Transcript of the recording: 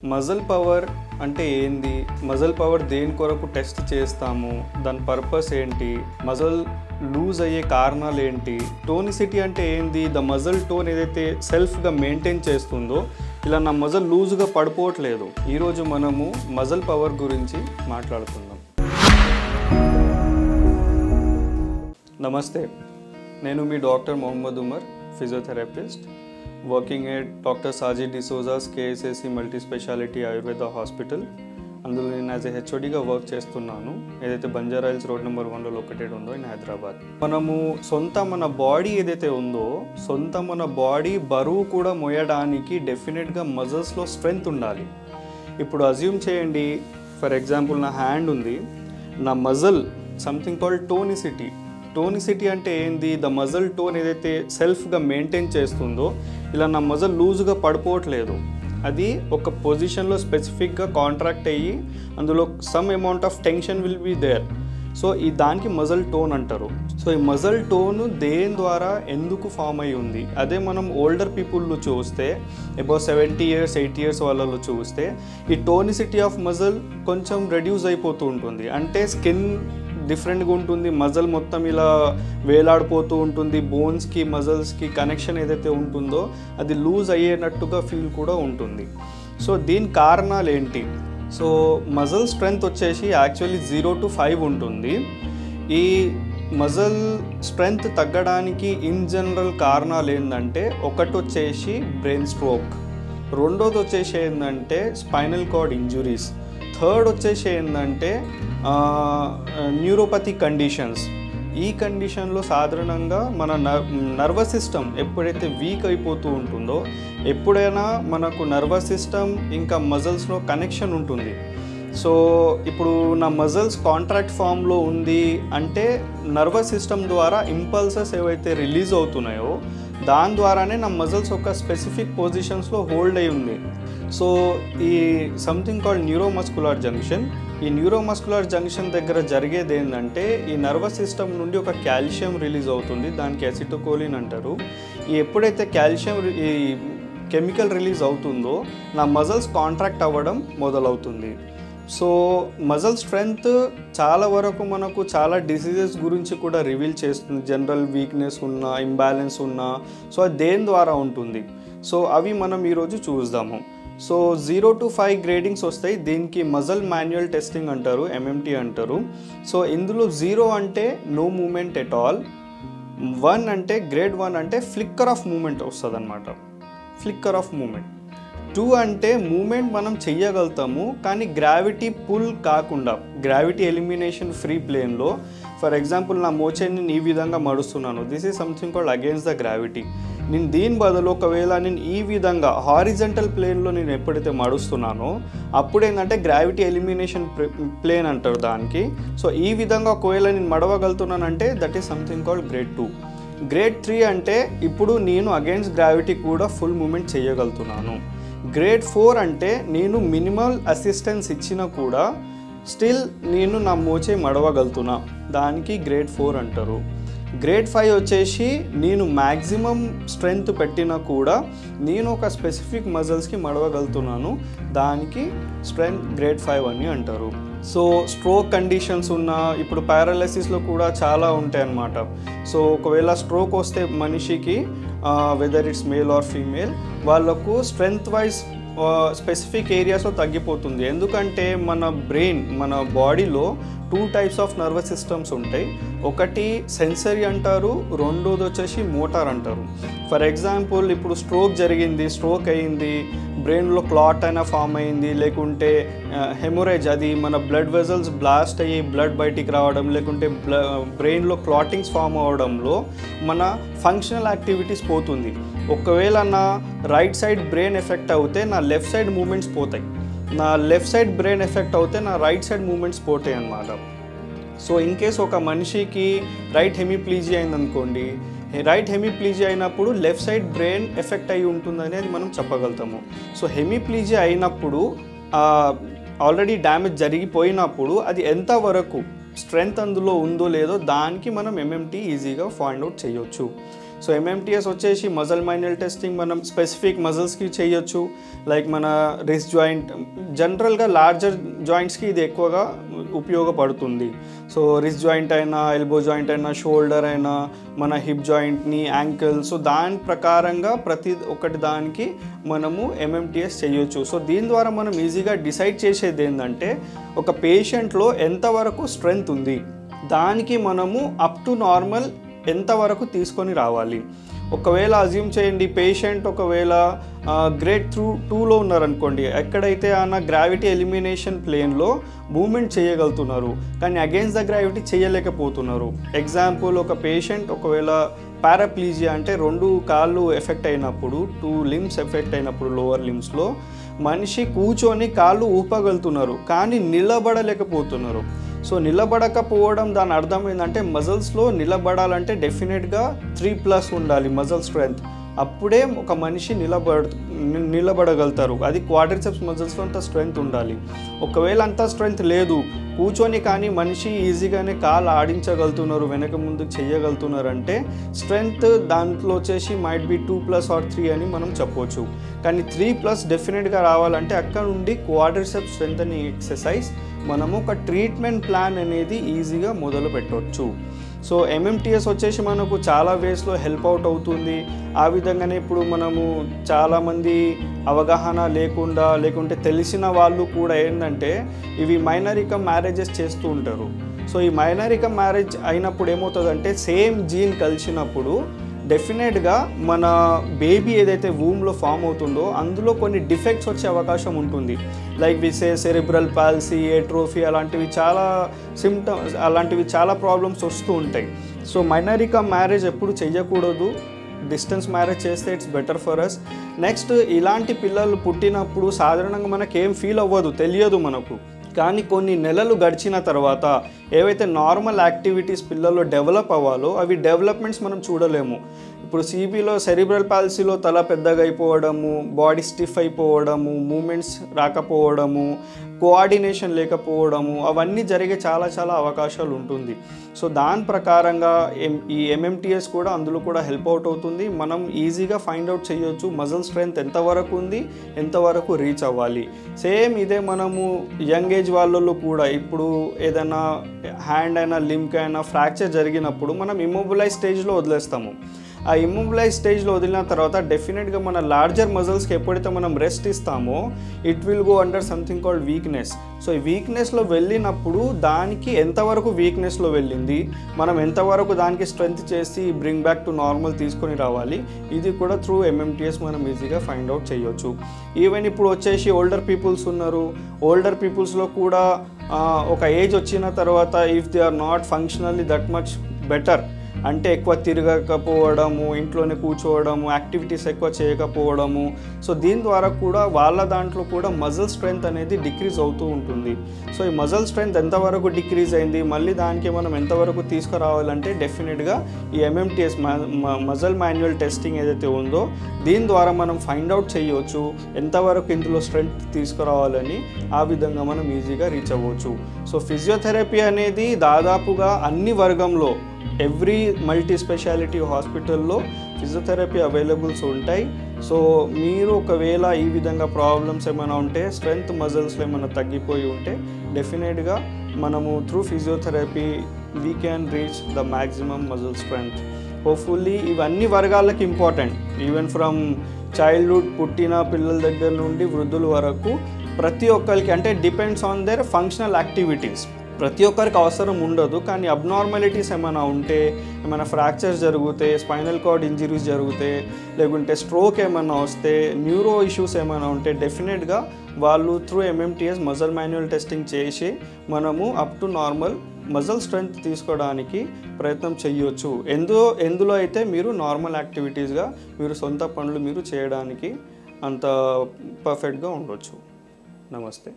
Muscle power అంటే ఏంది, muscle power దేని కొరకు టెస్ట్ చేస్తాము, దాని పర్పస్ ఏంటి, మజిల్ లూజ్ అయ్యే కారణాలు ఏంటి, టోనిసిటీ అంటే ఏంది, ద మజిల్ టోన్ ఏదైతే సెల్ఫ్గా మెయింటైన్ చేస్తుందో ఇలా నా మజిల్ లూజ్గా పడిపోవట్లేదు. ఈరోజు మనము మజిల్ పవర్ గురించి మాట్లాడుకుందాం. నమస్తే, నేను మీ doctor Mohammed Umar, physiotherapist, working at Dr. Sajid D'Souza's KSAC Multi Speciality Ayurveda Hospital. అందులో నేను యాజ్ ఏ హెచ్ఓడిగా వర్క్ చేస్తున్నాను. ఏదైతే బంజారా హిల్స్ రోడ్ నెంబర్ 1లో లొకేటెడ్ ఉందో ఇన్ హైదరాబాద్. మనము మన బాడీ ఏదైతే ఉందో మన బాడీ బరువు కూడా మోయడానికి డెఫినెట్గా మజిల్స్లో స్ట్రెంగ్త్ ఉండాలి. ఇప్పుడు అజ్యూమ్ చేయండి, ఫర్ ఎగ్జాంపుల్ నా హ్యాండ్ ఉంది, నా muscle something called tonicity. Tonicity అంటే ఏంది, ద మజిల్ టోన్ ఏదైతే సెల్ఫ్గా మెయింటైన్ చేస్తుందో ఇలా నా మజిల్ లూజ్గా పడిపోవట్లేదు. అది ఒక పొజిషన్లో స్పెసిఫిక్గా కాంట్రాక్ట్ అయ్యి అందులో some amount of tension will be there. So దానికి మజిల్ టోన్ అంటారు. సో ఈ మజిల్ టోన్ దేని ద్వారా ఎందుకు ఫామ్ అయ్యి ఉంది, అదే మనం ఓల్డర్ పీపుల్లో చూస్తే అబౌట్ 70 years 80 years వాళ్ళలో చూస్తే ఈ టోనిసిటీ ఆఫ్ మజిల్ కొంచెం రెడ్యూస్ అయిపోతూ ఉంటుంది. అంటే స్కిన్ డిఫరెంట్గా ఉంటుంది, మజిల్ మొత్తం ఇలా వేలాడిపోతూ ఉంటుంది, బోన్స్కి మజిల్స్కి కనెక్షన్ ఏదైతే ఉంటుందో అది లూజ్ అయ్యేటట్టుగా ఫీల్ కూడా ఉంటుంది. సో దీని కారణాలు ఏంటి? సో మజిల్ స్ట్రెంగ్త్ వచ్చేసి యాక్చువల్లీ 0 to 5 ఉంటుంది. ఈ మజిల్ స్ట్రెంగ్త్ తగ్గడానికి ఇన్ జనరల్ కారణాలు ఏంటంటే, ఒకటి వచ్చేసి బ్రెయిన్ స్ట్రోక్, రెండోది వచ్చేసి ఏంటంటే స్పైనల్ కార్డ్ ఇంజురీస్, థర్డ్ వచ్చేసి ఏంటంటే న్యూరోపతి కండిషన్స్. ఈ కండిషన్లో సాధారణంగా మన నర్వస్ సిస్టమ్ ఎప్పుడైతే వీక్ అయిపోతూ ఉంటుందో, ఎప్పుడైనా మనకు నర్వస్ సిస్టమ్ ఇంకా మజిల్స్లో కనెక్షన్ ఉంటుంది. సో ఇప్పుడు నా మజిల్స్ కాంట్రాక్ట్ ఫామ్లో ఉంది అంటే నర్వస్ సిస్టమ్ ద్వారా ఇంపల్సెస్ ఏవైతే రిలీజ్ అవుతున్నాయో దాని ద్వారానే నా మజిల్స్ ఒక స్పెసిఫిక్ పొజిషన్స్లో హోల్డ్ అయి ఉంది. సో ఈ సంథింగ్ కాల్డ్ న్యూరోమస్కులర్ జంక్షన్, ఈ న్యూరోమస్కులర్ జంక్షన్ దగ్గర జరిగేది ఏంటంటే ఈ నర్వస్ సిస్టమ్ నుండి ఒక కాల్షియం రిలీజ్ అవుతుంది, దానికి అసిటోకోలిన్ అంటారు. ఎప్పుడైతే కాల్షియం ఈ కెమికల్ రిలీజ్ అవుతుందో నా మజిల్స్ కాంట్రాక్ట్ అవ్వడం మొదలవుతుంది. సో మజిల్ స్ట్రెంగ్త్ చాలా వరకు మనకు చాలా డిసీజెస్ గురించి కూడా రివీల్ చేస్తుంది. జనరల్ వీక్నెస్ ఉన్నా, ఇంబ్యాలెన్స్ ఉన్నా, సో అది దేని ద్వారా ఉంటుంది. సో అవి మనం ఈరోజు చూద్దాము. సో 0 to 5 గ్రేడింగ్స్ వస్తాయి. దీనికి మజిల్ మాన్యువల్ టెస్టింగ్ అంటారు, MMT అంటారు. సో ఇందులో 0 అంటే నో మూమెంట్ ఎట్ ఆల్, 1 అంటే గ్రేడ్ 1 అంటే ఫ్లిక్కర్ ఆఫ్ మూమెంట్ వస్తుంది అనమాట, ఫ్లిక్కర్ ఆఫ్ మూమెంట్. 2 అంటే మూమెంట్ మనం చెయ్యగలుగుతాము కానీ గ్రావిటీ పుల్ కాకుండా, గ్రావిటీ ఎలిమినేషన్ ఫ్రీ ప్లేన్లో. ఫర్ ఎగ్జాంపుల్ నా మోచేని ఈ విధంగా మడుస్తున్నాను, this is something called against the gravity. నేను దీని బదులు ఒకవేళ నేను ఈ విధంగా హారిజంటల్ ప్లేన్లో నేను ఎప్పుడైతే మడుస్తున్నానో అప్పుడు ఏంటంటే గ్రావిటీ ఎలిమినేషన్ ప్లేన్ అంటారు దానికి. సో ఈ విధంగా ఒకవేళ నేను మడవగలుగుతున్నానంటే that is something called grade 2. Grade 3 అంటే ఇప్పుడు నేను అగేన్స్ట్ గ్రావిటీ కూడా ఫుల్ మూమెంట్ చేయగలుగుతున్నాను. గ్రేడ్ 4 అంటే నేను మినిమల్ అసిస్టెన్స్ ఇచ్చినా కూడా స్టిల్ నేను నా మోచే మడవగలుగుతున్నా, దానికి గ్రేడ్ 4 అంటారు. గ్రేడ్ 5 వచ్చేసి నేను మ్యాక్సిమం స్ట్రెంగ్త్ పెట్టినా కూడా నేను ఒక స్పెసిఫిక్ మజిల్స్కి మడవగలుగుతున్నాను, దానికి స్ట్రెంగ్త్ గ్రేడ్ 5 అని అంటారు. సో స్ట్రోక్ కండిషన్స్ ఉన్న, ఇప్పుడు పారాలసిస్లో కూడా చాలా ఉంటాయి అన్నమాట. సో ఒకవేళ స్ట్రోక్ వస్తే మనిషికి whether it's male or female, వాళ్ళకు స్ట్రెంగ్త్ వైజ్ స్పెసిఫిక్ ఏరియాస్లో తగ్గిపోతుంది. ఎందుకంటే మన బ్రెయిన్, మన బాడీలో 2 types ఆఫ్ నర్వస్ సిస్టమ్స్ ఉంటాయి. ఒకటి సెన్సరీ అంటారు, రెండోది వచ్చేసి మోటార్ అంటారు. ఫర్ ఎగ్జాంపుల్ ఇప్పుడు స్ట్రోక్ అయ్యింది, బ్రెయిన్లో క్లాట్ అయినా ఫామ్ అయింది, లేకుంటే హెమోరేజ్, అది మన బ్లడ్ వెజల్స్ బ్లాస్ట్ అయ్యి బ్లడ్ బయటికి రావడం, లేకుంటే బ్రెయిన్లో క్లాటింగ్స్ ఫామ్ అవడంలో మన ఫంక్షనల్ యాక్టివిటీస్ పోతుంది. ఒకవేళ నా రైట్ సైడ్ బ్రెయిన్ ఎఫెక్ట్ అవుతే నా లెఫ్ట్ సైడ్ మూమెంట్స్ పోతాయి, నా లెఫ్ట్ సైడ్ బ్రెయిన్ ఎఫెక్ట్ అవుతే నా రైట్ సైడ్ మూమెంట్స్ పోతాయి అన్నమాట. సో ఇన్ కేస్ ఒక మనిషికి రైట్ హెమిప్లీజియా అయిందనుకోండి, రైట్ హెమిప్లీజియా అయినప్పుడు లెఫ్ట్ సైడ్ బ్రెయిన్ ఎఫెక్ట్ అయి ఉంటుందని అది మనం చెప్పగలుగుతాము. సో హెమిప్లీజియా అయినప్పుడు ఆల్రెడీ డ్యామేజ్ జరిగిపోయినప్పుడు అది ఎంతవరకు స్ట్రెంగ్త్ అందులో ఉందో లేదో దానికి మనం MMT ఈజీగా ఫైండ్ అవుట్ చేయొచ్చు. సో ఎంఎంటీఎస్ వచ్చేసి మజిల్ మాన్యువల్ టెస్టింగ్ మనం స్పెసిఫిక్ మజిల్స్కి చేయొచ్చు. లైక్ మన రిస్ట్ జాయింట్, జనరల్గా లార్జర్ జాయింట్స్కి ఇది ఎక్కువగా ఉపయోగపడుతుంది. సో రిస్ట్ జాయింట్ అయినా, ఎల్బో జాయింట్ అయినా, షోల్డర్ అయినా, మన హిప్ జాయింట్ని, యాంకిల్, సో దాని ప్రకారంగా ప్రతి ఒక్కటి దానికి మనము ఎంఎంటీఎస్ చేయొచ్చు. సో దీని ద్వారా మనం ఈజీగా డిసైడ్ చేసేది ఏంటంటే ఒక పేషెంట్లో ఎంతవరకు స్ట్రెంగ్త్ ఉంది, దానికి మనము అప్ టు నార్మల్ ఎంతవరకు తీసుకొని రావాలి. ఒకవేళ అజ్యూమ్ చేయండి పేషెంట్ ఒకవేళ గ్రేడ్ 2లో ఉన్నారనుకోండి, ఎక్కడైతే ఆయన గ్రావిటీ ఎలిమినేషన్ ప్లేన్లో మూమెంట్ చేయగలుగుతున్నారు కానీ అగైన్స్ ద గ్రావిటీ చేయలేకపోతున్నారు. ఎగ్జాంపుల్, ఒక పేషెంట్ ఒకవేళ పారాప్లీజియా అంటే 2 కాళ్ళు ఎఫెక్ట్ అయినప్పుడు, 2 లిమ్స్ ఎఫెక్ట్ అయినప్పుడు లోవర్ లిమ్స్లో మనిషి కూర్చొని కాళ్ళు ఊపగలుగుతున్నారు కానీ నిలబడలేకపోతున్నారు. సో నిలబడకపోవడం దాని అర్థం ఏంటంటే మజిల్స్లో నిలబడాలంటే డెఫినెట్గా 3+ ఉండాలి మజిల్ స్ట్రెంగ్త్, అప్పుడే ఒక మనిషి నిలబడగలుగుతారు. అది క్వాడ్రిసెప్స్ మజిల్స్లో అంత స్ట్రెంగ్త్ ఉండాలి. ఒకవేళ అంత స్ట్రెంగ్త్ లేదు, కూర్చొని కానీ మనిషి ఈజీగానే కాలు ఆడించగలుగుతున్నారు, వెనక ముందు చేయగలుగుతున్నారు అంటే స్ట్రెంగ్త్ దాంట్లో వచ్చేసి మైట్ బి 2+ or 3 అని మనం చెప్పవచ్చు. కానీ 3+ డెఫినెట్గా రావాలంటే అక్కడ నుండి క్వాడ్రిసెప్స్ స్ట్రెంగ్త్ అనే ఎక్సర్సైజ్ మనము ఒక ట్రీట్మెంట్ ప్లాన్ అనేది ఈజీగా మొదలు పెట్టవచ్చు. సో ఎంఎంటీఎస్ వచ్చేసి మనకు చాలా వేస్లో హెల్ప్ అవుట్ అవుతుంది. ఆ విధంగానే ఇప్పుడు మనము చాలామంది అవగాహన లేకుంటే తెలిసిన వాళ్ళు కూడా ఏంటంటే ఇవి మైనరికం మ్యారేజెస్ చేస్తూ ఉంటారు. సో ఈ మైనరికం మ్యారేజ్ అయినప్పుడు ఏమవుతుందంటే సేమ్ జీన్ కలిసినప్పుడు డెఫినెట్గా మన బేబీ ఏదైతే వూమ్లో ఫామ్ అవుతుందో అందులో కొన్ని డిఫెక్ట్స్ వచ్చే అవకాశం ఉంటుంది. లైక్ విసే సెరిబ్రల్ పాల్సీ, ఏట్రోఫీ అలాంటివి చాలా ప్రాబ్లమ్స్ వస్తూ ఉంటాయి. సో మైనరికం మ్యారేజ్ ఎప్పుడు చేయకూడదు, డిస్టెన్స్ మ్యారేజ్ చేస్తే it's better for us. Next, ఇలాంటి పిల్లలు పుట్టినప్పుడు సాధారణంగా మనకేం ఫీల్ అవ్వదు, తెలియదు మనకు. కానీ కొన్ని నెలలు గడిచిన తర్వాత ఏవైతే నార్మల్ యాక్టివిటీస్ పిల్లల్లో డెవలప్ అవ్వాలో అవి డెవలప్మెంట్స్ మనం చూడలేము. ఇప్పుడు సిబిలో సెరిబ్రల్ పాల్సీలో తల పెద్దగా అయిపోవడము, బాడీ స్టిఫ్ అయిపోవడము, మూమెంట్స్ రాకపోవడము, కోఆర్డినేషన్ లేకపోవడము, అవన్నీ జరిగే చాలా అవకాశాలు ఉంటుంది. సో దాని ప్రకారంగా ఈ ఎంఎంటీఎస్ కూడా అందులో కూడా హెల్ప్ అవుట్ అవుతుంది. మనం ఈజీగా ఫైండ్ అవుట్ చేయొచ్చు మజిల్ స్ట్రెంగ్త్ ఎంతవరకు ఉంది, ఎంతవరకు రీచ్ అవ్వాలి. సేమ్ ఇదే మనము యంగ్ ఏజ్ వాళ్ళలో కూడా ఇప్పుడు ఏదైనా హ్యాండ్ అయినా లింక్ అయినా ఫ్రాక్చర్ జరిగినప్పుడు మనం ఇమ్మొబిలైజ్ స్టేజ్లో వదిలేస్తాము. ఆ ఇమ్మొబిలైజ్ స్టేజ్లో వదిలిన తర్వాత డెఫినెట్గా మన లార్జర్ మజిల్స్కి ఎప్పుడైతే మనం రెస్ట్ ఇస్తామో it will go under something called weakness. So ఈ వీక్నెస్లో వెళ్ళినప్పుడు దానికి ఎంతవరకు వీక్నెస్లో వెళ్ళింది, మనం ఎంతవరకు దానికి స్ట్రెంగ్త్ చేసి బ్రింగ్ బ్యాక్ టు నార్మల్ తీసుకొని రావాలి, ఇది కూడా త్రూ ఎంఎంటీఎస్ మనం ఈజీగా ఫైండ్ అవుట్ చేయొచ్చు. ఈవెన్ ఇప్పుడు వచ్చేసి ఓల్డర్ పీపుల్స్ ఉన్నారు, ఓల్డర్ పీపుల్స్లో కూడా ఒక ఏజ్ వచ్చిన తర్వాత if they are not functionally that much better, అంటే ఎక్కువ తిరగకపోవడము, ఇంట్లోనే కూర్చోవడము, యాక్టివిటీస్ ఎక్కువ చేయకపోవడము, సో దీని ద్వారా కూడా వాళ్ళ దాంట్లో కూడా మజిల్ స్ట్రెంగ్త్ అనేది డిక్రీజ్ అవుతూ ఉంటుంది. సో ఈ మజిల్ స్ట్రెంగ్త్ ఎంతవరకు డిక్రీజ్ అయింది, మళ్ళీ దానికి మనం ఎంతవరకు తీసుకురావాలంటే డెఫినెట్గా ఈ ఎంఎంటీఎస్ మజిల్ మాన్యువల్ టెస్టింగ్ ఏదైతే ఉందో దీని ద్వారా మనం ఫైండ్ అవుట్ చేయవచ్చు ఎంతవరకు ఇందులో స్ట్రెంగ్త్ తీసుకురావాలని. ఆ విధంగా మనం ఈజీగా రీచ్ అవ్వచ్చు. సో ఫిజియోథెరపీ అనేది దాదాపుగా అన్ని వర్గంలో ఎవ్రీ మల్టీ స్పెషాలిటీ హాస్పిటల్లో ఫిజియోథెరపీ అవైలబుల్స్ ఉంటాయి. సో మీరు ఒకవేళ ఈ విధంగా ప్రాబ్లమ్స్ ఏమైనా ఉంటే, స్ట్రెంగ్త్ మజిల్స్లో ఏమైనా తగ్గిపోయి ఉంటే డెఫినెట్గా మనము through physiotherapy we can reach the maximum muscle strength. Hopefully ఇవన్నీ వర్గాలకు ఇంపార్టెంట్, ఈవెన్ ఫ్రమ్ చైల్డ్హుడ్ పుట్టిన పిల్లల దగ్గర నుండి వృద్ధుల వరకు ప్రతి ఒక్కరికి, అంటే depends on their functional activities. ప్రతి ఒక్కరికి అవసరం ఉండదు, కానీ అబ్నార్మాలిటీస్ ఏమైనా ఉంటే, ఏమైనా ఫ్రాక్చర్స్ జరిగితే, స్పైనల్ కార్డ్ ఇంజరీస్ జరిగితే, లేకుంటే స్ట్రోక్ ఏమైనా వస్తే, న్యూరో ఇష్యూస్ ఏమైనా ఉంటే డెఫినెట్గా వాళ్ళు through MMTS muscle manual testing చేసి మనము up to normal muscle strength తీసుకోవడానికి ప్రయత్నం చేయొచ్చు. ఎందులో అయితే మీరు నార్మల్ యాక్టివిటీస్గా మీరు సొంత పనులు మీరు చేయడానికి అంత పర్ఫెక్ట్గా ఉండొచ్చు. నమస్తే.